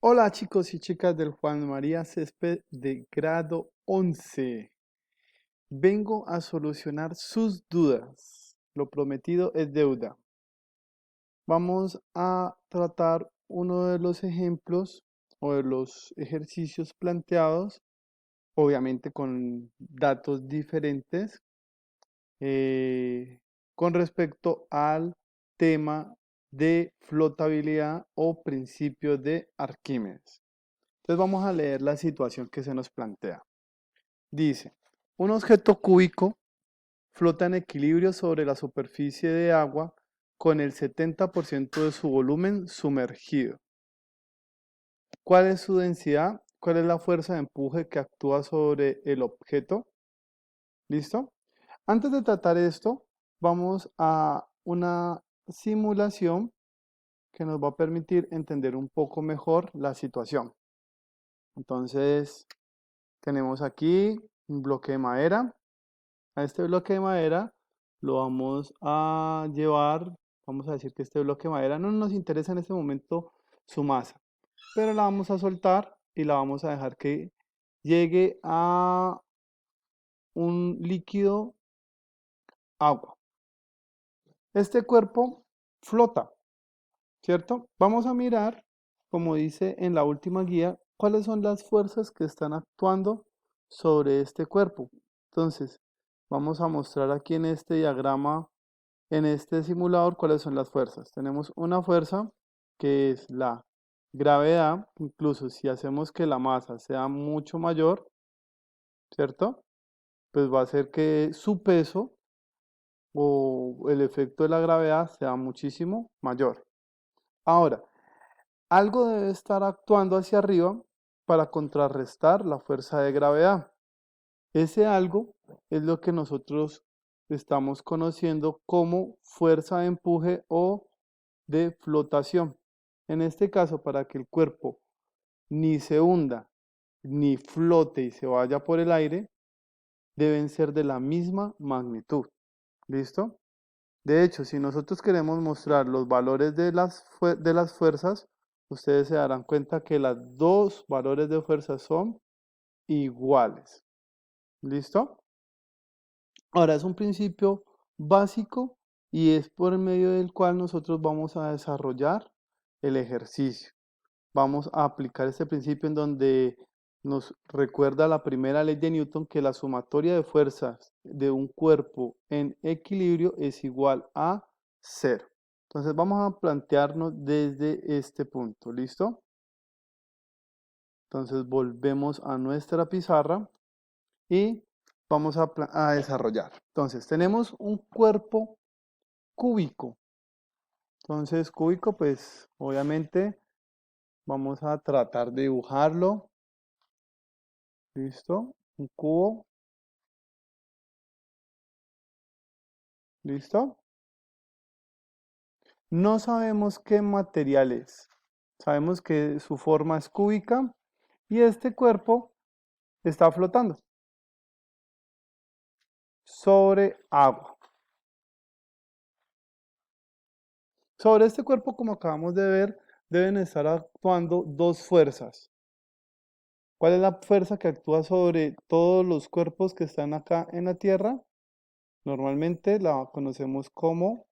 Hola chicos y chicas del Juan María Césped de grado 11. Vengo a solucionar sus dudas. Lo prometido es deuda. Vamos a tratar uno de los ejemplos o de los ejercicios planteados, obviamente con datos diferentes, eh, con respecto al tema de flotabilidad o principio de Arquímedes. Entonces vamos a leer la situación que se nos plantea. Dice, un objeto cúbico flota en equilibrio sobre la superficie de agua con el 70% de su volumen sumergido. ¿Cuál es su densidad? ¿Cuál es la fuerza de empuje que actúa sobre el objeto? ¿Listo? Antes de tratar esto, vamos a una simulación que nos va a permitir entender un poco mejor la situación. Entonces, tenemos aquí un bloque de madera. A este bloque de madera lo vamos a llevar, vamos a decir que este bloque de madera no nos interesa en este momento su masa, pero la vamos a soltar y la vamos a dejar que llegue a un líquido agua. Este cuerpo flota, ¿cierto? Vamos a mirar, como dice en la última guía, cuáles son las fuerzas que están actuando sobre este cuerpo. Entonces, vamos a mostrar aquí en este diagrama, en este simulador, cuáles son las fuerzas. Tenemos una fuerza que es la gravedad, incluso si hacemos que la masa sea mucho mayor, ¿cierto? Pues va a hacer que su peso o el efecto de la gravedad sea muchísimo mayor. Ahora, algo debe estar actuando hacia arriba para contrarrestar la fuerza de gravedad. Ese algo es lo que nosotros estamos conociendo como fuerza de empuje o de flotación. En este caso, para que el cuerpo ni se hunda, ni flote y se vaya por el aire, deben ser de la misma magnitud. ¿Listo? De hecho, si nosotros queremos mostrar los valores de las fuerzas, ustedes se darán cuenta que los dos valores de fuerza son iguales. ¿Listo? Ahora es un principio básico y es por medio del cual nosotros vamos a desarrollar el ejercicio. Vamos a aplicar este principio en donde nos recuerda la primera ley de Newton que la sumatoria de fuerzas de un cuerpo en equilibrio es igual a cero. Entonces vamos a plantearnos desde este punto, ¿listo? Entonces volvemos a nuestra pizarra y vamos a desarrollar. Entonces tenemos un cuerpo cúbico. Entonces cúbico, pues obviamente vamos a tratar de dibujarlo. ¿Listo? Un cubo. ¿Listo? No sabemos qué material es. Sabemos que su forma es cúbica y este cuerpo está flotando sobre agua. Sobre este cuerpo, como acabamos de ver, deben estar actuando dos fuerzas. ¿Cuál es la fuerza que actúa sobre todos los cuerpos que están acá en la Tierra? Normalmente la conocemos como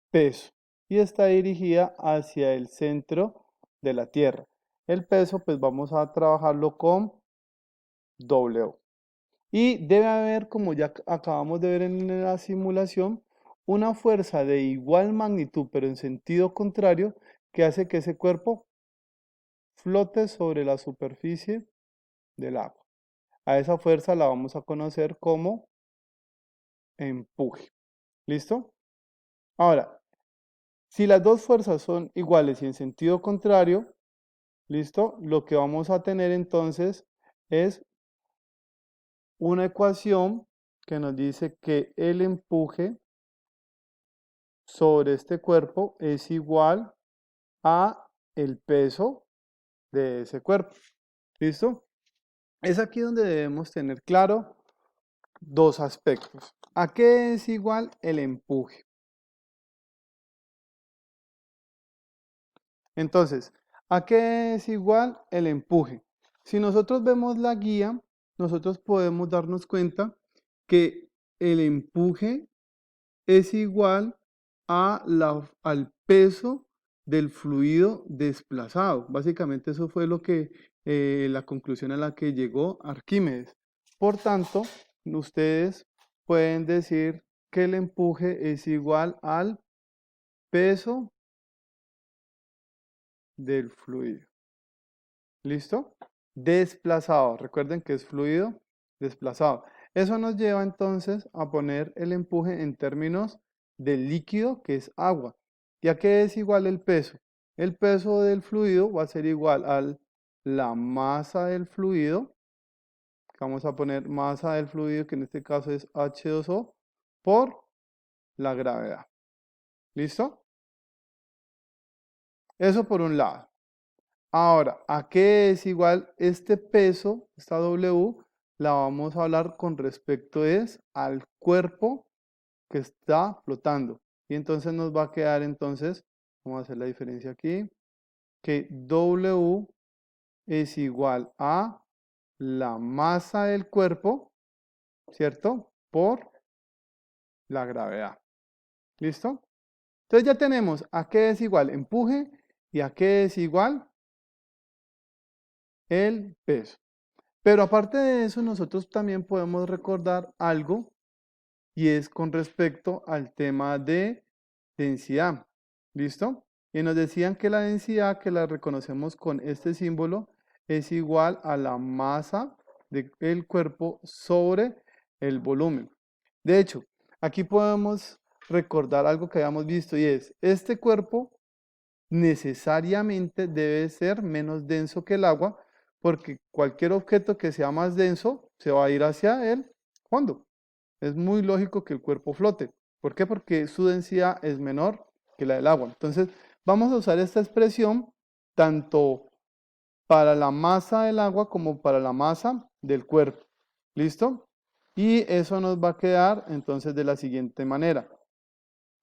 peso y está dirigida hacia el centro de la Tierra. El peso, pues vamos a trabajarlo con W. Y debe haber, como ya acabamos de ver en la simulación, una fuerza de igual magnitud, pero en sentido contrario, que hace que ese cuerpo flote sobre la superficie del agua. A esa fuerza la vamos a conocer como empuje. ¿Listo? Ahora, si las dos fuerzas son iguales y en sentido contrario, ¿listo? Lo que vamos a tener entonces es una ecuación que nos dice que el empuje sobre este cuerpo es igual a el peso de ese cuerpo. ¿Listo? Es aquí donde debemos tener claro dos aspectos. ¿A qué es igual el empuje? Entonces, ¿A qué es igual el empuje? Si nosotros vemos la guía, nosotros podemos darnos cuenta que el empuje es igual al peso del fluido desplazado. Básicamente eso fue lo que la conclusión a la que llegó Arquímedes. Por tanto, ustedes pueden decir que el empuje es igual al peso del fluido. ¿Listo? Desplazado. Recuerden que es fluido desplazado. Eso nos lleva entonces a poner el empuje en términos del líquido, que es agua. ¿Y a qué es igual el peso? El peso del fluido va a ser igual a la masa del fluido. Vamos a poner masa del fluido, que en este caso es H2O, por la gravedad. ¿Listo? Eso por un lado. Ahora, ¿a qué es igual este peso, esta W? La vamos a hablar con respecto al cuerpo que está flotando. Y entonces nos va a quedar entonces, vamos a hacer la diferencia aquí, que W es igual a la masa del cuerpo, ¿cierto? Por la gravedad. ¿Listo? Entonces ya tenemos a qué es igual empuje y a qué es igual el peso. Pero aparte de eso, nosotros también podemos recordar algo y es con respecto al tema de densidad. ¿Listo? Y nos decían que la densidad, que la reconocemos con este símbolo, es igual a la masa del cuerpo sobre el volumen. De hecho, aquí podemos recordar algo que habíamos visto y es, este cuerpo necesariamente debe ser menos denso que el agua, porque cualquier objeto que sea más denso se va a ir hacia el fondo. Es muy lógico que el cuerpo flote. ¿Por qué? Porque su densidad es menor que la del agua. Entonces, vamos a usar esta expresión tanto para la masa del agua como para la masa del cuerpo. ¿Listo? Y eso nos va a quedar entonces de la siguiente manera.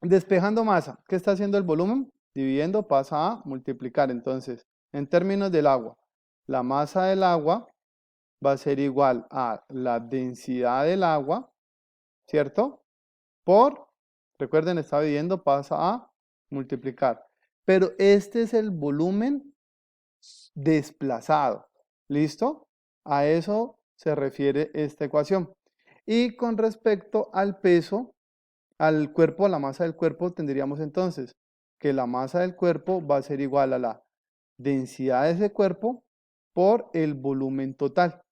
Despejando masa, ¿qué está haciendo el volumen? Dividiendo pasa a multiplicar. Entonces, en términos del agua, la masa del agua va a ser igual a la densidad del agua, ¿cierto? Por, recuerden, está dividiendo, pasa a multiplicar. Pero este es el volumen desplazado. ¿Listo? A eso se refiere esta ecuación. Y con respecto al peso, al cuerpo, a la masa del cuerpo, tendríamos entonces que la masa del cuerpo va a ser igual a la densidad de ese cuerpo por el volumen total.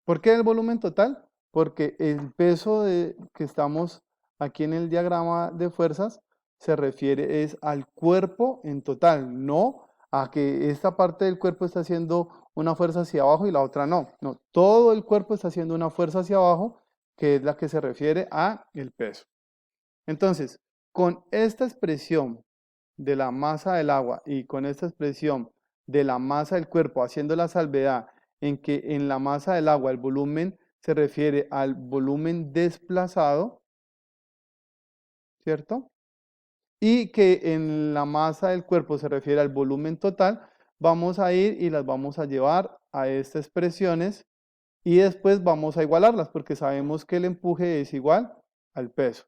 ¿Por qué el volumen total? Porque el peso que estamos aquí en el diagrama de fuerzas se refiere es al cuerpo en total, no a que esta parte del cuerpo está haciendo una fuerza hacia abajo y la otra no. No, todo el cuerpo está haciendo una fuerza hacia abajo, que es la que se refiere a el peso. Entonces, con esta expresión de la masa del agua y con esta expresión de la masa del cuerpo, haciendo la salvedad en que en la masa del agua el volumen se refiere al volumen desplazado, ¿cierto? Y que en la masa del cuerpo se refiere al volumen total, vamos a ir y las vamos a llevar a estas expresiones y después vamos a igualarlas porque sabemos que el empuje es igual al peso.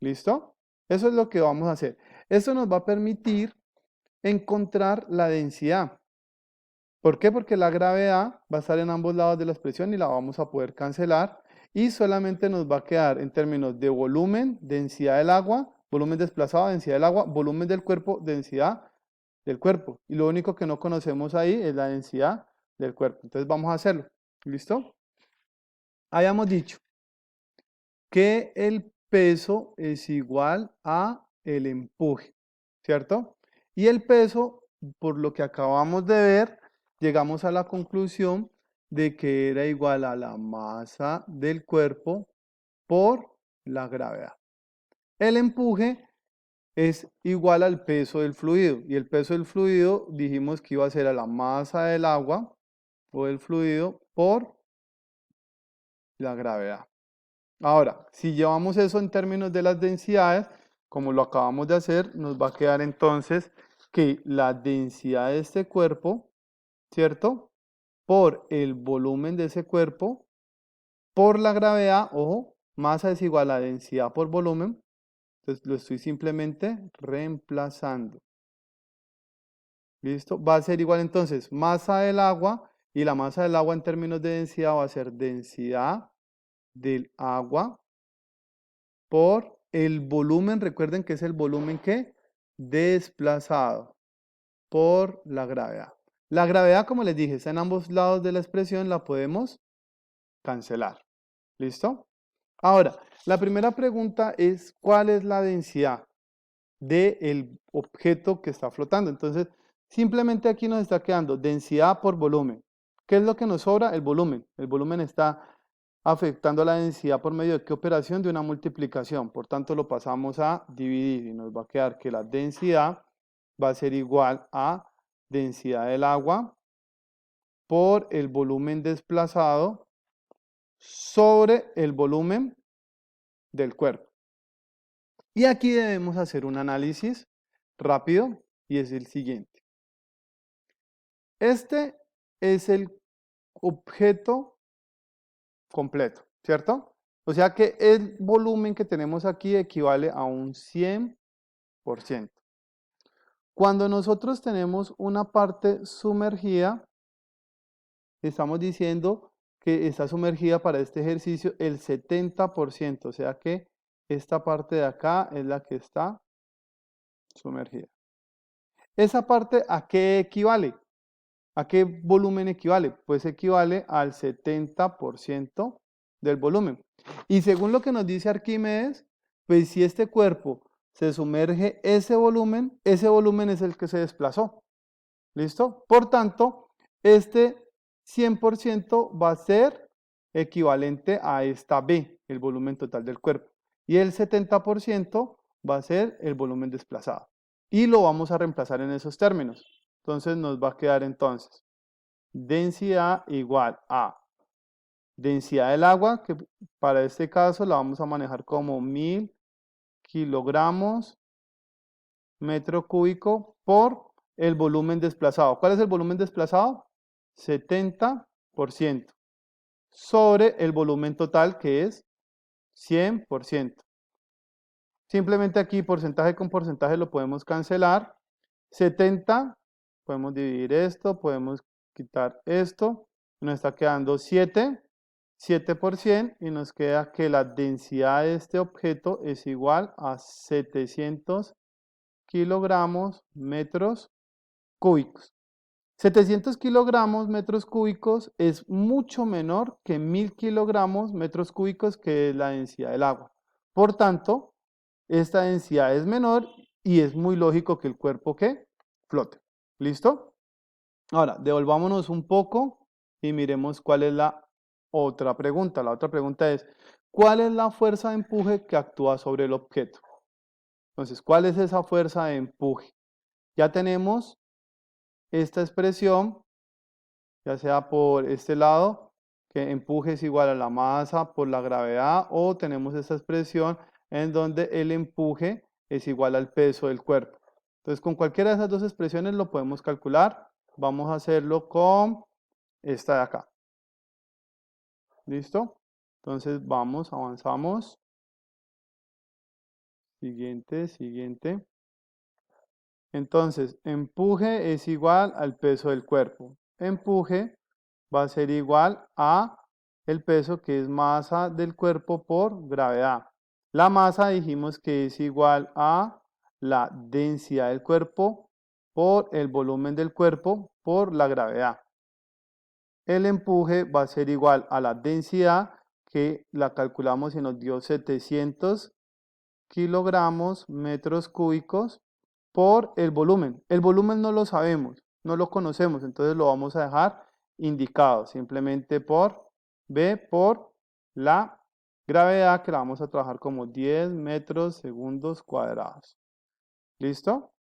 ¿Listo? Eso es lo que vamos a hacer. Esto nos va a permitir encontrar la densidad. ¿Por qué? Porque la gravedad va a estar en ambos lados de la expresión y la vamos a poder cancelar y solamente nos va a quedar en términos de volumen, densidad del agua, volumen desplazado, densidad del agua, volumen del cuerpo, densidad del cuerpo. Y lo único que no conocemos ahí es la densidad del cuerpo. Entonces vamos a hacerlo. ¿Listo? Habíamos dicho que el peso es igual a el empuje, ¿cierto? Y el peso, por lo que acabamos de ver, llegamos a la conclusión de que era igual a la masa del cuerpo por la gravedad. El empuje es igual al peso del fluido y el peso del fluido dijimos que iba a ser a la masa del agua o del fluido por la gravedad. Ahora, si llevamos eso en términos de las densidades, como lo acabamos de hacer, nos va a quedar entonces que la densidad de este cuerpo, ¿cierto? Por el volumen de ese cuerpo, por la gravedad, ojo, masa es igual a densidad por volumen, entonces lo estoy simplemente reemplazando. ¿Listo? Va a ser igual entonces masa del agua, y la masa del agua en términos de densidad va a ser densidad del agua por el volumen, recuerden que es el volumen que desplazado por la gravedad. La gravedad, como les dije, está en ambos lados de la expresión, la podemos cancelar. ¿Listo? Ahora, la primera pregunta es, ¿cuál es la densidad del objeto que está flotando? Entonces, simplemente aquí nos está quedando densidad por volumen. ¿Qué es lo que nos sobra? El volumen. El volumen está afectando la densidad por medio de qué operación, de una multiplicación. Por tanto, lo pasamos a dividir y nos va a quedar que la densidad va a ser igual a densidad del agua por el volumen desplazado sobre el volumen del cuerpo. Y aquí debemos hacer un análisis rápido y es el siguiente. Este es el objeto completo, ¿cierto? O sea que el volumen que tenemos aquí equivale a un 100%. Cuando nosotros tenemos una parte sumergida, estamos diciendo que está sumergida para este ejercicio el 70%, o sea que esta parte de acá es la que está sumergida. ¿Esa parte a qué equivale? ¿A qué volumen equivale? Pues equivale al 70% del volumen. Y según lo que nos dice Arquímedes, pues si este cuerpo se sumerge ese volumen es el que se desplazó. ¿Listo? Por tanto, este 100% va a ser equivalente a esta B, el volumen total del cuerpo. Y el 70% va a ser el volumen desplazado. Y lo vamos a reemplazar en esos términos. Entonces nos va a quedar entonces densidad igual a densidad del agua, que para este caso la vamos a manejar como 1000 kilogramos metro cúbico por el volumen desplazado. ¿Cuál es el volumen desplazado? 70% sobre el volumen total, que es 100%. Simplemente aquí porcentaje con porcentaje lo podemos cancelar. 70, podemos dividir esto, podemos quitar esto. Nos está quedando 7% y nos queda que la densidad de este objeto es igual a 700 kilogramos metros cúbicos. 700 kilogramos metros cúbicos es mucho menor que 1000 kilogramos metros cúbicos, que es la densidad del agua. Por tanto, esta densidad es menor y es muy lógico que el cuerpo que flote. ¿Listo? Ahora, devolvámonos un poco y miremos cuál es la otra pregunta. La otra pregunta es, ¿cuál es la fuerza de empuje que actúa sobre el objeto? Entonces, ¿cuál es esa fuerza de empuje? Ya tenemos esta expresión, ya sea por este lado, que empuje es igual a la masa por la gravedad, o tenemos esta expresión en donde el empuje es igual al peso del cuerpo. Entonces, con cualquiera de esas dos expresiones lo podemos calcular. Vamos a hacerlo con esta de acá. ¿Listo? Entonces, vamos, avanzamos. Siguiente, siguiente. Entonces, empuje es igual al peso del cuerpo. Empuje va a ser igual a el peso, que es masa del cuerpo por gravedad. La masa dijimos que es igual a la densidad del cuerpo por el volumen del cuerpo por la gravedad. El empuje va a ser igual a la densidad, que la calculamos y nos dio 700 kilogramos metros cúbicos por el volumen. El volumen no lo sabemos, no lo conocemos, entonces lo vamos a dejar indicado simplemente por B por la gravedad, que la vamos a trabajar como 10 metros segundos cuadrados. ¿Listo?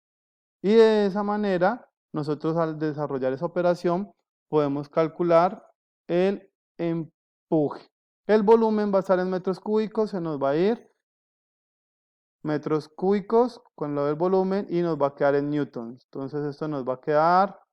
Y de esa manera, nosotros al desarrollar esa operación podemos calcular el empuje. El volumen va a estar en metros cúbicos, se nos va a ir metros cúbicos con lo del volumen y nos va a quedar en newtons. Entonces esto nos va a quedar